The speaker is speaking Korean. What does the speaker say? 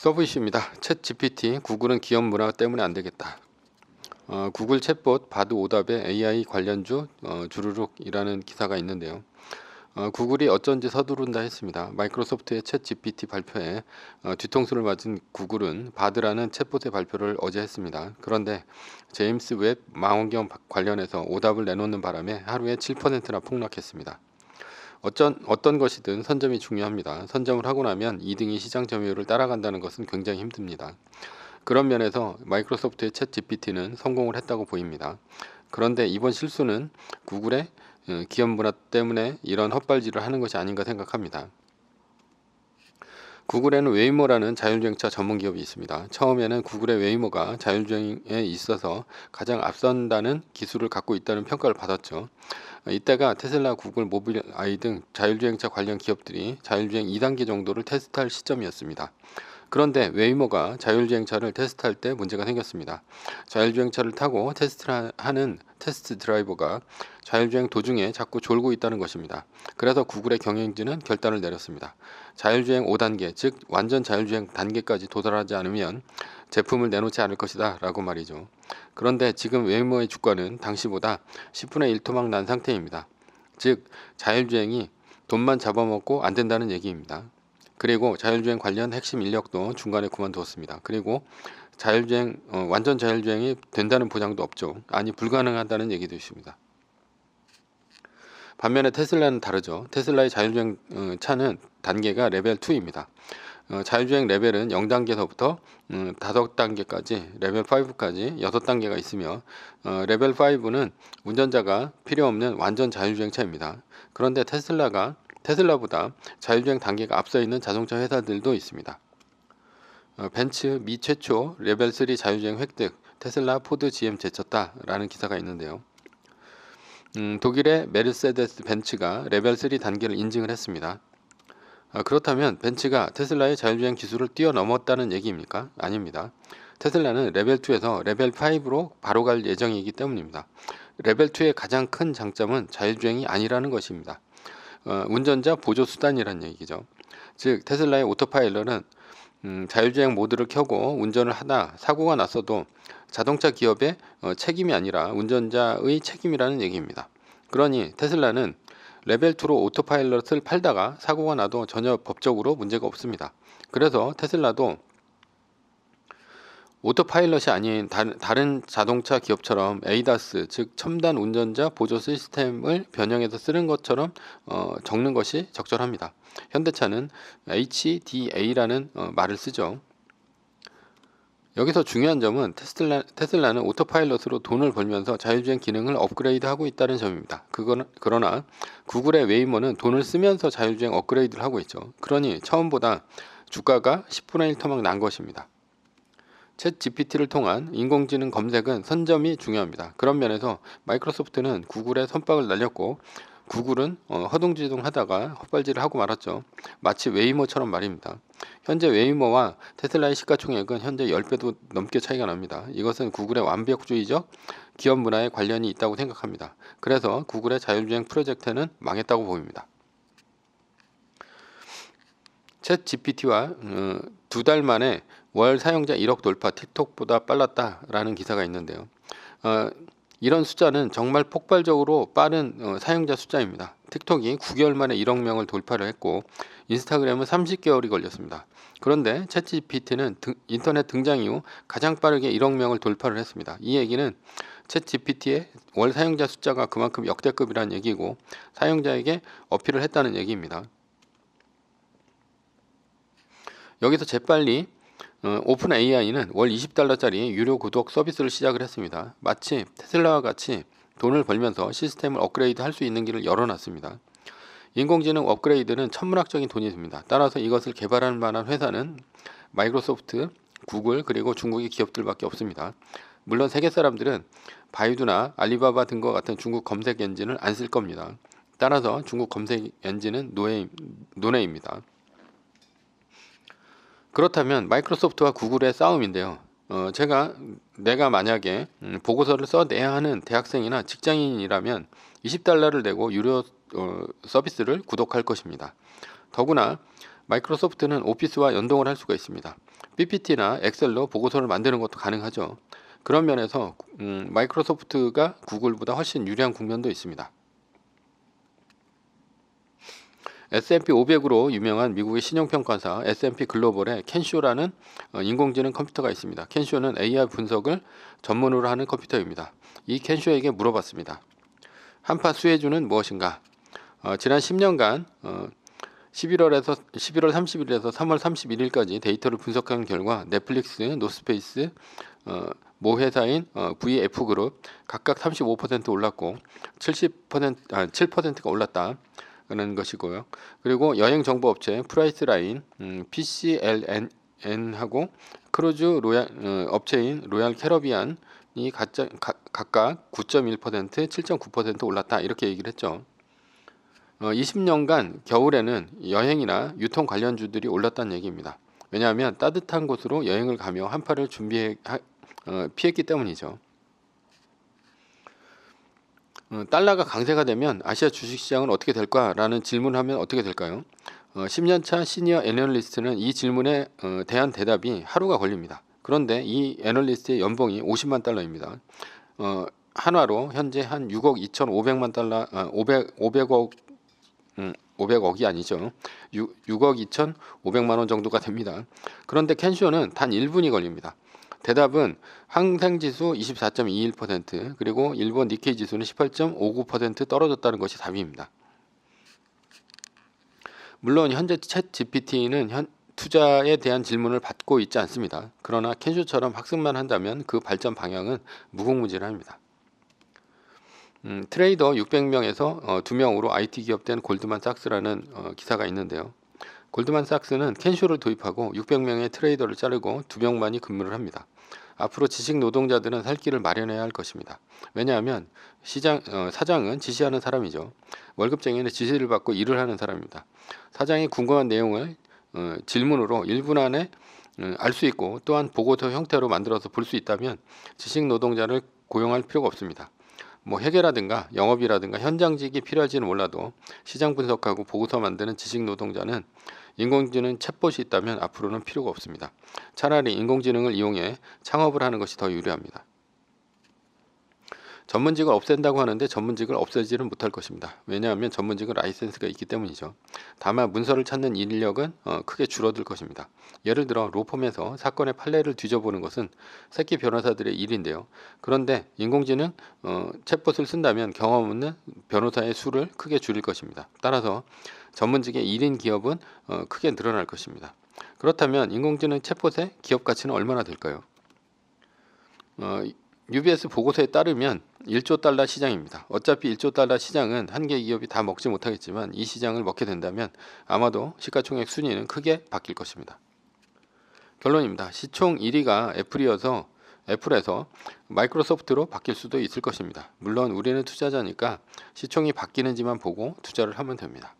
서브 이슈입니다. 챗 GPT, 구글은 기업 문화 때문에 안 되겠다. 구글 챗봇 바드 오답에 AI 관련주 주르륵이라는 기사가 있는데요. 구글이 어쩐지 서두른다 했습니다. 마이크로소프트의 챗 GPT 발표에 뒤통수를 맞은 구글은 바드라는 챗봇의 발표를 어제 했습니다. 그런데 제임스 웹 망원경 관련해서 오답을 내놓는 바람에 하루에 7%나 폭락했습니다. 어떤 것이든 선점이 중요합니다. 선점을 하고 나면 2등이 시장 점유율을 따라간다는 것은 굉장히 힘듭니다. 그런 면에서 마이크로소프트의 챗 GPT는 성공을 했다고 보입니다. 그런데 이번 실수는 구글의 기업 문화 때문에 이런 헛발질을 하는 것이 아닌가 생각합니다. 구글에는 웨이모라는 자율주행차 전문 기업이 있습니다. 처음에는 구글의 웨이모가 자율주행에 있어서 가장 앞선다는 기술을 갖고 있다는 평가를 받았죠. 이때가 테슬라, 구글, 모빌아이 등 자율주행차 관련 기업들이 자율주행 2단계 정도를 테스트할 시점이었습니다. 그런데 웨이모가 자율주행차를 테스트할 때 문제가 생겼습니다. 자율주행차를 타고 테스트를 하는 테스트 드라이버가 자율주행 도중에 자꾸 졸고 있다는 것입니다. 그래서 구글의 경영진은 결단을 내렸습니다. 자율주행 5단계, 즉 완전 자율주행 단계까지 도달하지 않으면 제품을 내놓지 않을 것이다 라고 말이죠. 그런데 지금 웨이모의 주가는 당시보다 10분의 1 토막 난 상태입니다. 즉 자율주행이 돈만 잡아먹고 안 된다는 얘기입니다. 그리고 자율주행 관련 핵심 인력도 중간에 그만두었습니다. 그리고 완전 자율주행이 된다는 보장도 없죠. 아니 불가능하다는 얘기도 있습니다. 반면에 테슬라는 다르죠. 테슬라의 자율주행 차는 단계가 레벨 2입니다. 자율주행 레벨은 0단계서부터 5단계까지, 레벨 5까지 6단계가 있으며 레벨 5는 운전자가 필요 없는 완전 자율주행차입니다. 그런데 테슬라보다 자율주행 단계가 앞서 있는 자동차 회사들도 있습니다. 벤츠 미 최초 레벨 3 자율주행 획득, 테슬라, 포드, GM 제쳤다라는 기사가 있는데요. 독일의 메르세데스 벤츠가 레벨 3 단계를 인증을 했습니다. 그렇다면 벤츠가 테슬라의 자율주행 기술을 뛰어넘었다는 얘기입니까? 아닙니다. 테슬라는 레벨 2에서 레벨 5로 바로 갈 예정이기 때문입니다. 레벨 2의 가장 큰 장점은 자율주행이 아니라는 것입니다. 운전자 보조 수단이라는 얘기죠. 즉 테슬라의 오토파일럿은 자율주행 모드를 켜고 운전을 하다 사고가 났어도 자동차 기업의 책임이 아니라 운전자의 책임이라는 얘기입니다. 그러니 테슬라는 레벨 2로 오토파일럿을 팔다가 사고가 나도 전혀 법적으로 문제가 없습니다. 그래서 테슬라도 오토파일럿이 아닌 다른 자동차 기업처럼 에이다스, 즉 첨단 운전자 보조 시스템을 변형해서 쓰는 것처럼 적는 것이 적절합니다. 현대차는 HDA라는 말을 쓰죠. 여기서 중요한 점은 테슬라는 오토파일럿으로 돈을 벌면서 자율주행 기능을 업그레이드하고 있다는 점입니다. 그러나 구글의 웨이모는 돈을 쓰면서 자율주행 업그레이드를 하고 있죠. 그러니 처음보다 주가가 10분의 1 토막 난 것입니다. 챗 GPT를 통한 인공지능 검색은 선점이 중요합니다. 그런 면에서 마이크로소프트는 구글에 선박을 날렸고 구글은 허둥지둥 하다가 헛발질을 하고 말았죠. 마치 웨이모처럼 말입니다. 현재 웨이모와 테슬라의 시가총액은 현재 10배도 넘게 차이가 납니다. 이것은 구글의 완벽주의적 기업 문화에 관련이 있다고 생각합니다. 그래서 구글의 자율주행 프로젝트는 망했다고 보입니다. 챗 GPT와 2달 만에 월 사용자 1억 돌파, 틱톡보다 빨랐다라는 기사가 있는데요. 이런 숫자는 정말 폭발적으로 빠른 사용자 숫자입니다. 틱톡이 9개월 만에 1억 명을 돌파를 했고 인스타그램은 30개월이 걸렸습니다. 그런데 챗 GPT는 인터넷 등장 이후 가장 빠르게 1억 명을 돌파를 했습니다. 이 얘기는 챗 GPT의 월 사용자 숫자가 그만큼 역대급이라는 얘기고 사용자에게 어필을 했다는 얘기입니다. 여기서 재빨리 오픈 AI는 월 20달러짜리 유료 구독 서비스를 시작을 했습니다. 마치 테슬라와 같이 돈을 벌면서 시스템을 업그레이드 할 수 있는 길을 열어놨습니다. 인공지능 업그레이드는 천문학적인 돈이 듭니다. 따라서 이것을 개발할 만한 회사는 마이크로소프트, 구글 그리고 중국의 기업들밖에 없습니다. 물론 세계 사람들은 바이두나 알리바바 등과 같은 중국 검색 엔진을 안 쓸 겁니다. 따라서 중국 검색 엔진은 노예입니다. 그렇다면 마이크로소프트와 구글의 싸움인데요. 내가 만약에 보고서를 써내야 하는 대학생이나 직장인이라면 20달러를 내고 유료 서비스를 구독할 것입니다. 더구나 마이크로소프트는 오피스와 연동을 할 수가 있습니다. PPT나 엑셀로 보고서를 만드는 것도 가능하죠. 그런 면에서 마이크로소프트가 구글보다 훨씬 유리한 국면도 있습니다. S&P 500으로 유명한 미국의 신용평가사 S&P 글로벌에 켄쇼라는 인공지능 컴퓨터가 있습니다. 켄쇼는 AI 분석을 전문으로 하는 컴퓨터입니다. 이 켄쇼에게 물어봤습니다. 한파 수혜주는 무엇인가? 지난 10년간 11월 30일에서 3월 31일까지 데이터를 분석한 결과 넷플릭스, 노스페이스, 모 회사인 VF그룹 각각 35% 올랐고 7%가 올랐다는 것이고요. 그리고 여행정보업체 프라이스라인, PCLN하고 크루즈 업체인 로얄 캐러비안이 각각 9.1%, 7.9% 올랐다 이렇게 얘기를 했죠. 20년간 겨울에는 여행이나 유통 관련주들이 올랐다는 얘기입니다. 왜냐하면 따뜻한 곳으로 여행을 가며 한파를 피했기 때문이죠. 달러가 강세가 되면 아시아 주식시장은 어떻게 될까라는 질문을 하면 어떻게 될까요? 10년차 시니어 애널리스트는 이 질문에 대한 대답이 하루가 걸립니다. 그런데 이 애널리스트의 연봉이 50만 달러입니다. 한화로 현재 한 6억 2,500만 달러, 500억이 아니죠. 6억 2,500만 원 정도가 됩니다. 그런데 켄쇼는 단 1분이 걸립니다. 대답은 항생지수 24.21% 그리고 일본 니케이 지수는 18.59% 떨어졌다는 것이 답입니다. 물론 현재 챗 GPT는 투자에 대한 질문을 받고 있지 않습니다. 그러나 켄쇼처럼 학습만 한다면 그 발전 방향은 무궁무진합니다. 트레이더 600명에서 2명으로 IT 기업된 골드만삭스라는 기사가 있는데요. 골드만삭스는 켄쇼를 도입하고 600명의 트레이더를 자르고 2명만이 근무를 합니다. 앞으로 지식 노동자들은 살 길을 마련해야 할 것입니다. 왜냐하면 사장은 지시하는 사람이죠. 월급쟁이는 지시를 받고 일을 하는 사람입니다. 사장이 궁금한 내용을 질문으로 1분 안에 알 수 있고 또한 보고서 형태로 만들어서 볼 수 있다면 지식 노동자를 고용할 필요가 없습니다. 회계라든가 영업이라든가 현장직이 필요할지는 몰라도 시장 분석하고 보고서 만드는 지식 노동자는 인공지능 챗봇이 있다면 앞으로는 필요가 없습니다. 차라리 인공지능을 이용해 창업을 하는 것이 더 유리합니다. 전문직을 없앤다고 하는데 전문직을 없애지는 못할 것입니다. 왜냐하면 전문직은 라이센스가 있기 때문이죠. 다만 문서를 찾는 인력은 크게 줄어들 것입니다. 예를 들어 로펌에서 사건의 판례를 뒤져보는 것은 새끼 변호사들의 일인데요. 그런데 인공지능 챗봇을 쓴다면 경험 없는 변호사의 수를 크게 줄일 것입니다. 따라서 전문직의 1인 기업은 크게 늘어날 것입니다. 그렇다면 인공지능 챗봇의 기업 가치는 얼마나 될까요? UBS 보고서에 따르면 1조 달러 시장입니다. 어차피 1조 달러 시장은 한 개 기업이 다 먹지 못하겠지만 이 시장을 먹게 된다면 아마도 시가총액 순위는 크게 바뀔 것입니다. 결론입니다. 시총 1위가 애플에서 마이크로소프트로 바뀔 수도 있을 것입니다. 물론 우리는 투자자니까 시총이 바뀌는지만 보고 투자를 하면 됩니다.